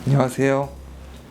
안녕하세요.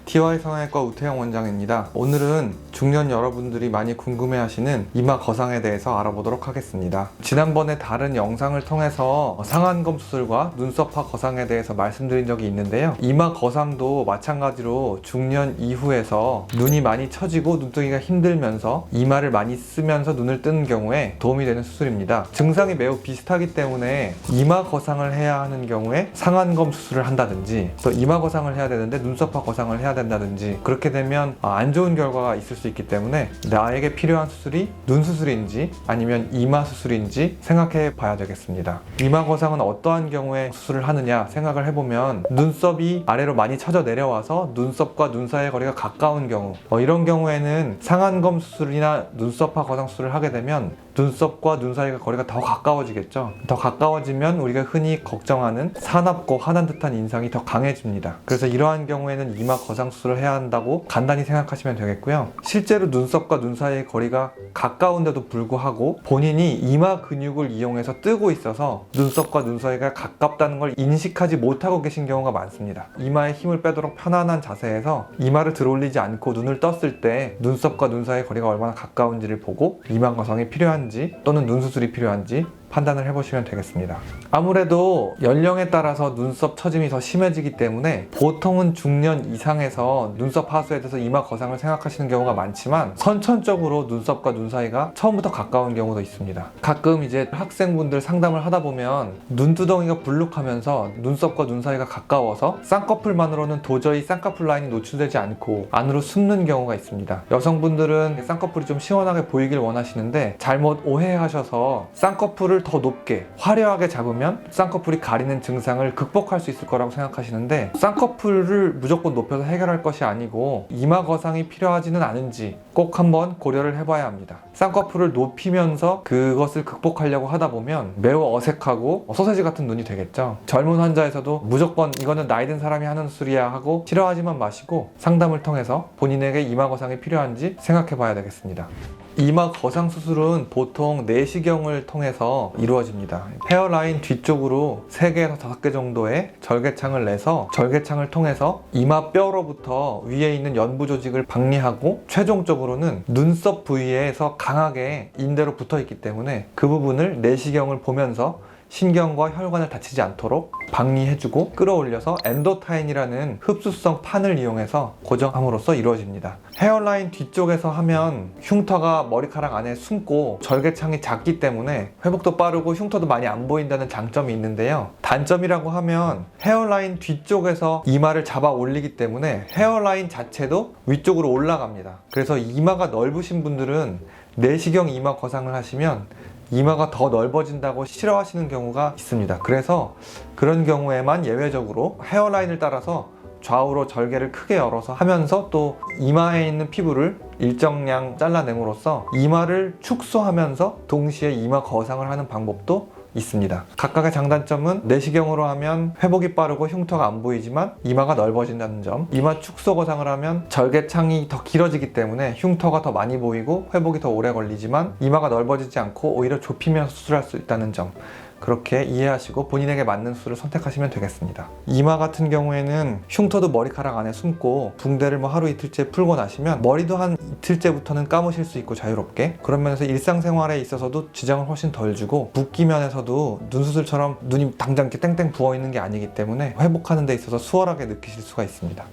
TY 성형외과 우태영 원장입니다. 오늘은 중년 여러분들이 많이 궁금해하시는 이마 거상에 대해서 알아보도록 하겠습니다. 지난번에 다른 영상을 통해서 상안검 수술과 눈썹화 거상에 대해서 말씀드린 적이 있는데요. 이마 거상도 마찬가지로 중년 이후에서 눈이 많이 처지고 눈뜨기가 힘들면서 이마를 많이 쓰면서 눈을 뜨는 경우에 도움이 되는 수술입니다. 증상이 매우 비슷하기 때문에 이마 거상을 해야 하는 경우에 상안검 수술을 한다든지, 또 이마 거상을 해야 되는데 눈썹화 거상을 해야 된다든지, 그렇게 되면 안 좋은 결과가 있을 수 있기 때문에 나에게 필요한 수술이 눈 수술인지 아니면 이마 수술인지 생각해 봐야 되겠습니다. 이마 거상은 어떠한 경우에 수술을 하느냐 생각을 해보면, 눈썹이 아래로 많이 처져 내려와서 눈썹과 눈 사이의 거리가 가까운 경우, 이런 경우에는 상안검 수술이나 눈썹화 거상 수술을 하게 되면 눈썹과 눈 사이가 거리가 더 가까워지겠죠. 더 가까워지면 우리가 흔히 걱정하는 사납고 환한 듯한 인상이 더 강해집니다. 그래서 이러한 경우에는 이마 거상 수술을 해야 한다고 간단히 생각하시면 되겠고요. 실제로 눈썹과 눈 사이의 거리가 가까운데도 불구하고 본인이 이마 근육을 이용해서 뜨고 있어서 눈썹과 눈 사이가 가깝다는 걸 인식하지 못하고 계신 경우가 많습니다. 이마에 힘을 빼도록 편안한 자세에서 이마를 들어올리지 않고 눈을 떴을 때 눈썹과 눈 사이의 거리가 얼마나 가까운지를 보고 이마 거상이 필요한지 또는 눈 수술이 필요한지 판단을 해보시면 되겠습니다. 아무래도 연령에 따라서 눈썹 처짐이 더 심해지기 때문에 보통은 중년 이상에서 눈썹 하수에 대해서 이마 거상을 생각하시는 경우가 많지만, 선천적으로 눈썹과 눈 사이가 처음부터 가까운 경우도 있습니다. 가끔 이제 학생분들 상담을 하다 보면 눈두덩이가 불룩하면서 눈썹과 눈 사이가 가까워서 쌍꺼풀만으로는 도저히 쌍꺼풀 라인이 노출되지 않고 안으로 숨는 경우가 있습니다. 여성분들은 쌍꺼풀이 좀 시원하게 보이길 원하시는데 잘못 오해하셔서 쌍꺼풀을 더 높게 화려하게 잡으면 쌍꺼풀이 가리는 증상을 극복할 수 있을 거라고 생각하시는데, 쌍꺼풀을 무조건 높여서 해결할 것이 아니고 이마 거상이 필요하지는 않은지 꼭 한번 고려를 해봐야 합니다. 쌍꺼풀을 높이면서 그것을 극복하려고 하다 보면 매우 어색하고 소세지 같은 눈이 되겠죠. 젊은 환자에서도 무조건 이거는 나이 든 사람이 하는 수술이야 하고 싫어하지만 마시고 상담을 통해서 본인에게 이마 거상이 필요한지 생각해 봐야 되겠습니다. 이마 거상 수술은 보통 내시경을 통해서 이루어집니다. 헤어라인 뒤쪽으로 3개에서 5개 정도의 절개창을 내서 절개창을 통해서 이마 뼈로부터 위에 있는 연부 조직을 박리하고, 최종적으로는 눈썹 부위에서 강하게 인대로 붙어 있기 때문에 그 부분을 내시경을 보면서 신경과 혈관을 다치지 않도록 박리해주고 끌어올려서 엔도타인이라는 흡수성 판을 이용해서 고정함으로써 이루어집니다. 헤어라인 뒤쪽에서 하면 흉터가 머리카락 안에 숨고 절개창이 작기 때문에 회복도 빠르고 흉터도 많이 안 보인다는 장점이 있는데요. 단점이라고 하면 헤어라인 뒤쪽에서 이마를 잡아 올리기 때문에 헤어라인 자체도 위쪽으로 올라갑니다. 그래서 이마가 넓으신 분들은 내시경 이마 거상을 하시면 이마가 더 넓어진다고 싫어하시는 경우가 있습니다. 그래서 그런 경우에만 예외적으로 헤어라인을 따라서 좌우로 절개를 크게 열어서 하면서 또 이마에 있는 피부를 일정량 잘라냄으로써 이마를 축소하면서 동시에 이마 거상을 하는 방법도 있습니다. 각각의 장단점은 내시경으로 하면 회복이 빠르고 흉터가 안 보이지만 이마가 넓어진다는 점, 이마 축소 거상을 하면 절개창이 더 길어지기 때문에 흉터가 더 많이 보이고 회복이 더 오래 걸리지만 이마가 넓어지지 않고 오히려 좁히면서 수술할 수 있다는 점, 그렇게 이해하시고 본인에게 맞는 수술을 선택하시면 되겠습니다. 이마 같은 경우에는 흉터도 머리카락 안에 숨고 붕대를 하루 이틀째 풀고 나시면 머리도 한 이틀째부터는 감으실 수 있고 자유롭게, 그런 면에서 일상생활에 있어서도 지장을 훨씬 덜 주고, 붓기 면에서도 눈 수술처럼 눈이 당장 이렇게 땡땡 부어있는 게 아니기 때문에 회복하는 데 있어서 수월하게 느끼실 수가 있습니다.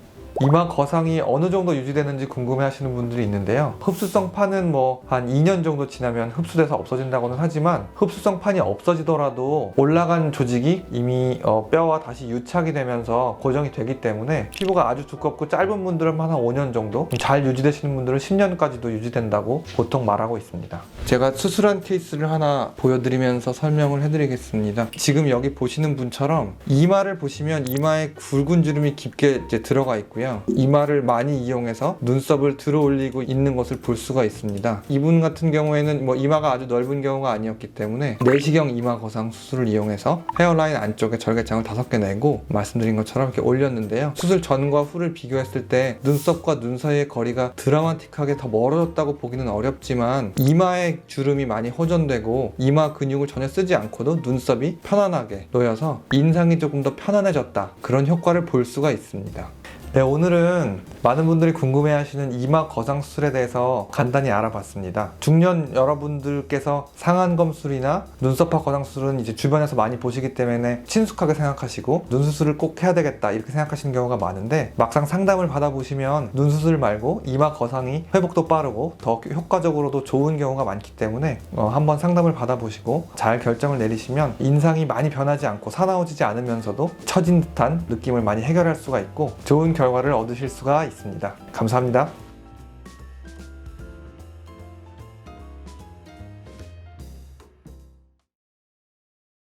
이마 거상이 어느 정도 유지되는지 궁금해 하시는 분들이 있는데요. 흡수성 판은 한 2년 정도 지나면 흡수돼서 없어진다고는 하지만, 흡수성 판이 없어지더라도 올라간 조직이 이미 뼈와 다시 유착이 되면서 고정이 되기 때문에 피부가 아주 두껍고 짧은 분들은 한 5년 정도, 잘 유지되시는 분들은 10년까지도 유지된다고 보통 말하고 있습니다. 제가 수술한 케이스를 하나 보여드리면서 설명을 해드리겠습니다. 지금 여기 보시는 분처럼 이마를 보시면 이마에 굵은 주름이 깊게 들어가 있고요. 이마를 많이 이용해서 눈썹을 들어 올리고 있는 것을 볼 수가 있습니다. 이분 같은 경우에는 이마가 아주 넓은 경우가 아니었기 때문에 내시경 이마 거상 수술을 이용해서 헤어라인 안쪽에 절개창을 5개 내고 말씀드린 것처럼 이렇게 올렸는데요. 수술 전과 후를 비교했을 때 눈썹과 눈 사이의 거리가 드라마틱하게 더 멀어졌다고 보기는 어렵지만, 이마에 주름이 많이 호전되고 이마 근육을 전혀 쓰지 않고도 눈썹이 편안하게 놓여서 인상이 조금 더 편안해졌다, 그런 효과를 볼 수가 있습니다. 네, 오늘은 많은 분들이 궁금해하시는 이마 거상 수술에 대해서 간단히 알아봤습니다. 중년 여러분들께서 상안검술이나 눈썹화 거상 수술은 이제 주변에서 많이 보시기 때문에 친숙하게 생각하시고 눈 수술을 꼭 해야 되겠다 이렇게 생각하시는 경우가 많은데, 막상 상담을 받아보시면 눈 수술 말고 이마 거상이 회복도 빠르고 더 효과적으로도 좋은 경우가 많기 때문에 한번 상담을 받아보시고 잘 결정을 내리시면 인상이 많이 변하지 않고 사나워지지 않으면서도 처진 듯한 느낌을 많이 해결할 수가 있고 좋은 결과를 얻으실 수가 있습니다. 감사합니다.